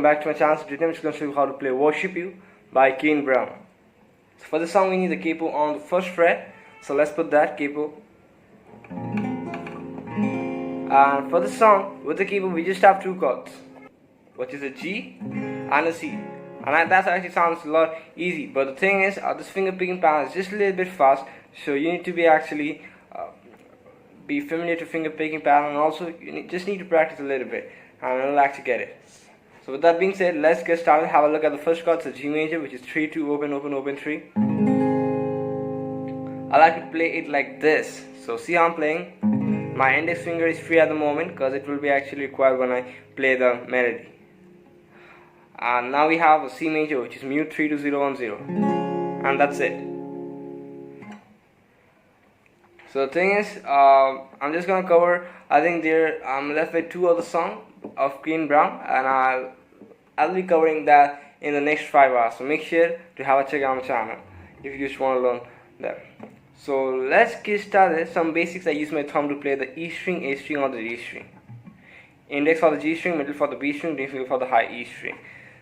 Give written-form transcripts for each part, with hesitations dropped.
back to my channel. Today I'm just going to show you how to play Worship You by Kane Brown. So for this song we need the capo on the first fret. So let's put that capo. And for the song with the capo we just have two chords, which is a G and a C. And that actually sounds a lot easy. But the thing is, this finger picking pattern is just a little bit fast. So you need to be actually be familiar to finger picking pattern, and also you just need to practice a little bit, and you'll actually get it. So with that being said, let's get started. Have a look at the first chord. It's a G major, which is 3 2 open open open 3. I like to play it like this. So see how I'm playing. My index finger is free at the moment because it will be actually required when I play the melody. And now we have a C major, which is mute 3 2 0 1 0, and that's it. So the thing is, I'm just gonna cover. I think I'm left with two other songs of Kane Brown, and I'll be covering that in the next 5 hours. So make sure to have a check on the channel if you just want to learn that. So let's get started. Some basics. I use my thumb to play the E string, A string, or the G string. Index for the G string, middle for the B string, ring finger for the high E string.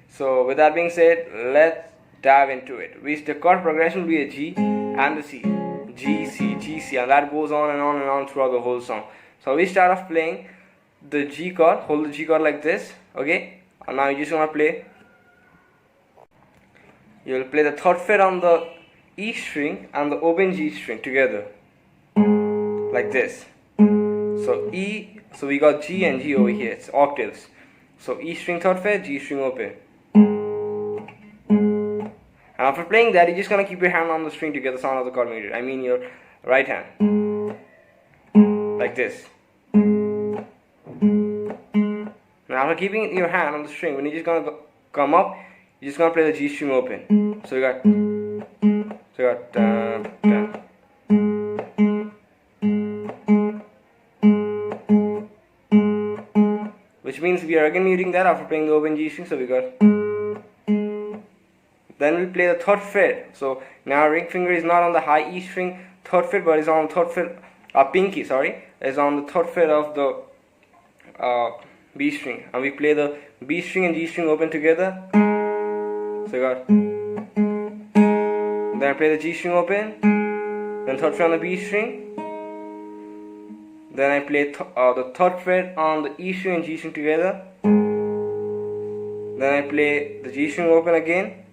So with that being said, let's dive into it. The chord progression will be a G and the C. G, C, G, C, and that goes on and on and on throughout the whole song. So we start off playing the G chord, hold the G chord like this, okay? And now you just want to play, you'll play the third fret on the E string and the open G string together, like this. So E, so we got G and G over here, it's octaves. So E string third fret, G string open. And after playing that, you're just gonna keep your hand on the string to get the sound of the chord major. I mean your right hand, like this. Now after keeping your hand on the string, when you're just gonna come up, you're just gonna play the G string open. So you got which means we are again muting that after playing the open G string. So we got. Then we play the third fret. So now our ring finger is not on the high E string third fret, but is on the third fret. Pinky, is on the third fret of the B string, and we play the B string and G string open together. So you got. Then I play the G string open. Then third fret on the B string. Then I play the third fret on the E string and G string together. Then I play the G string open again.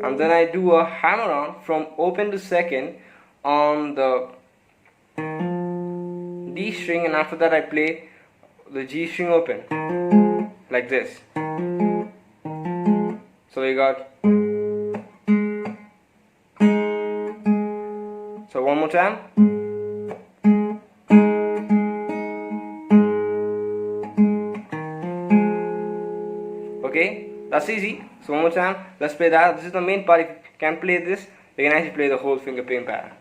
And then I do a hammer on from open to second on the D string, and after that I play the G string open like this. So we got. So one more time. Okay, that's easy. So one more time, let's play that. This is the main part. If you can play this, you can actually play the whole finger picking pattern.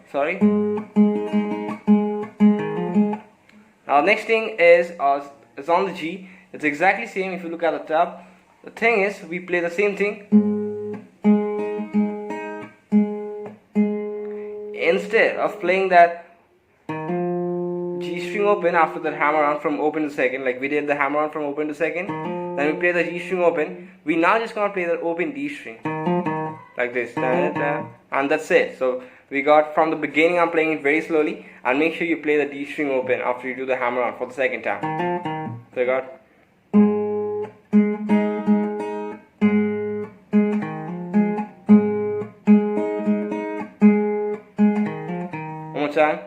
Sorry. Now next thing is on the G. It's exactly same if you look at the tab. The thing is, we play the same thing. Instead of playing that G string open after that hammer on from open to second, like we did the hammer on from open to second, then we play the G string open. We now just gonna play the open D string, like this, and that's it. So we got from the beginning. I'm playing it very slowly, and make sure you play the D string open after you do the hammer on for the second time. So we got. Time.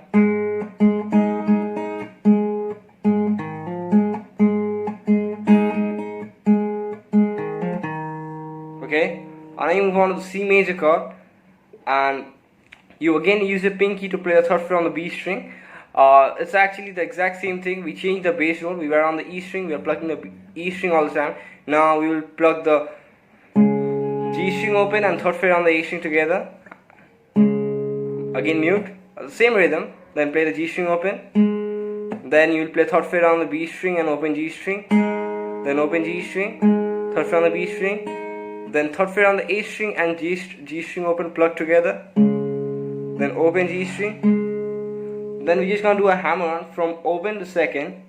Okay, and I move on to the C major chord, and you again use your pinky to play the third fret on the B string. It's actually the exact same thing. We changed the bass note. We were on the E string. We are plugging the E string all the time. Now we will plug the G string open and third fret on the A string together. Again mute. The same rhythm. Then play the G string open. Then you will play third fret on the B string and open G string. Then open G string. third fret on the B string, then third fret on the A string and G string open plugged together, then open G string. Then we're just gonna do a hammer on from open to second,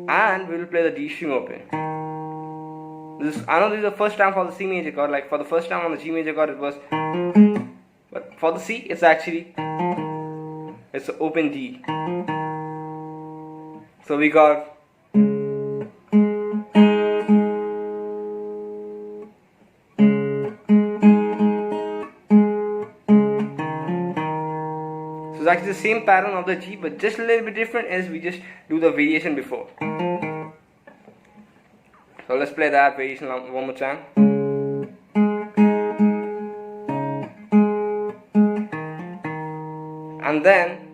and we'll play the D string open. I know this is the first time for the C major chord. Like for the first time on the G major chord it was, but for the C it's actually it's an open D. So we got actually the same pattern of the G, but just a little bit different as we just do the variation before. So let's play that variation one more time. And then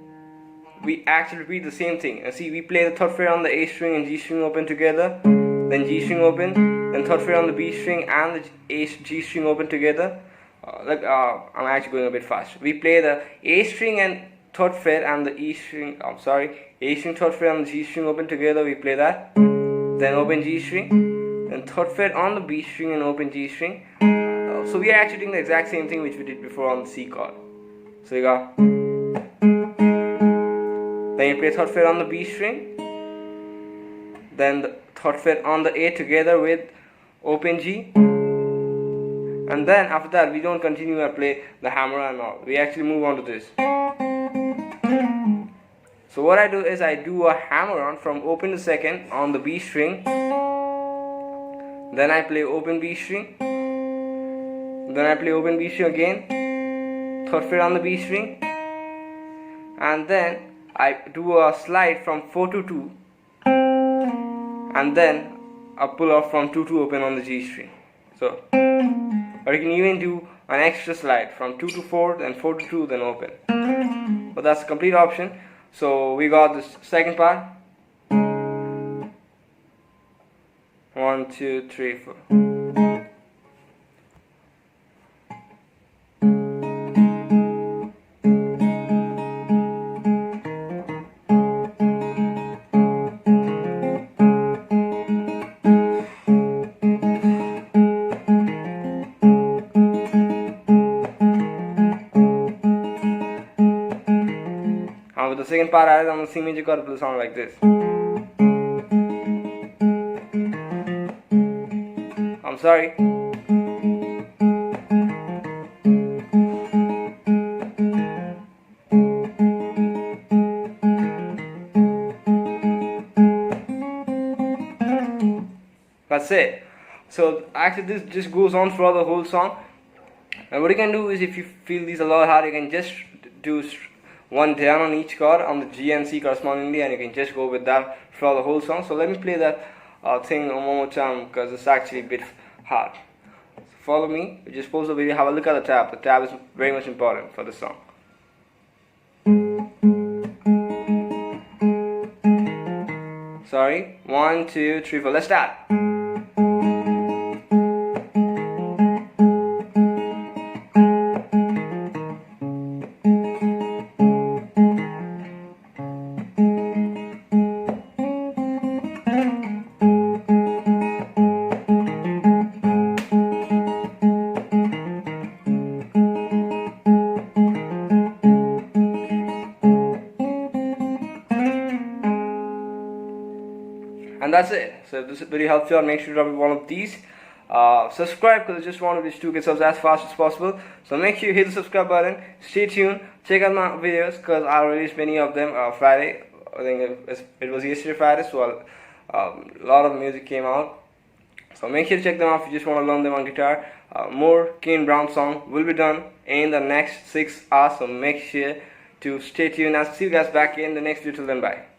we actually repeat the same thing. And see, we play the third fret on the A string and G string open together, then G string open, then third fret on the B string and the G string open together. I'm actually going a bit fast. We play the A string and third fret and the A string, third fret and the G string open together, we play that, then open G string, then third fret on the B string and open G string. So we are actually doing the exact same thing which we did before on the C chord. So you got, then you play third fret on the B string, then the third fret on the A together with open G, and then after that we don't continue and play the hammer and all, we actually move on to this. So what I do is I do a hammer on from open to second on the B string, then I play open B string, then I play open B string again, third fret on the B string, and then I do a slide from 4 to 2, and then a pull off from 2 to open on the G string. So, or you can even do an extra slide from 2 to 4, then 4 to 2, then open. But that's a complete option. So we got this second part. 1, 2, 3, 4. With the second part added on the C major chord, it will sound like this. I'm sorry. That's it. So actually this just goes on throughout the whole song. And what you can do is, if you feel these a lot hard, you can just do one down on each chord on the G and C correspondingly, and you can just go with that throughout the whole song. So let me play that thing one more time because it's actually a bit hard. So follow me. You just pause the video, have a look at the tab. The tab is very much important for the song. Sorry. 1, 2, 3, 4. Let's start. And that's it. So if this video helps you out, make sure to drop one of these. Subscribe, because I just want to get subs as fast as possible. So make sure you hit the subscribe button. Stay tuned. Check out my videos, because I'll release many of them Friday. I think it was yesterday Friday, so a lot of music came out. So make sure to check them out if you just want to learn them on guitar. More Kane Brown song will be done in the next 6 hours. So make sure to stay tuned. I'll see you guys back in the next video. Till then, bye.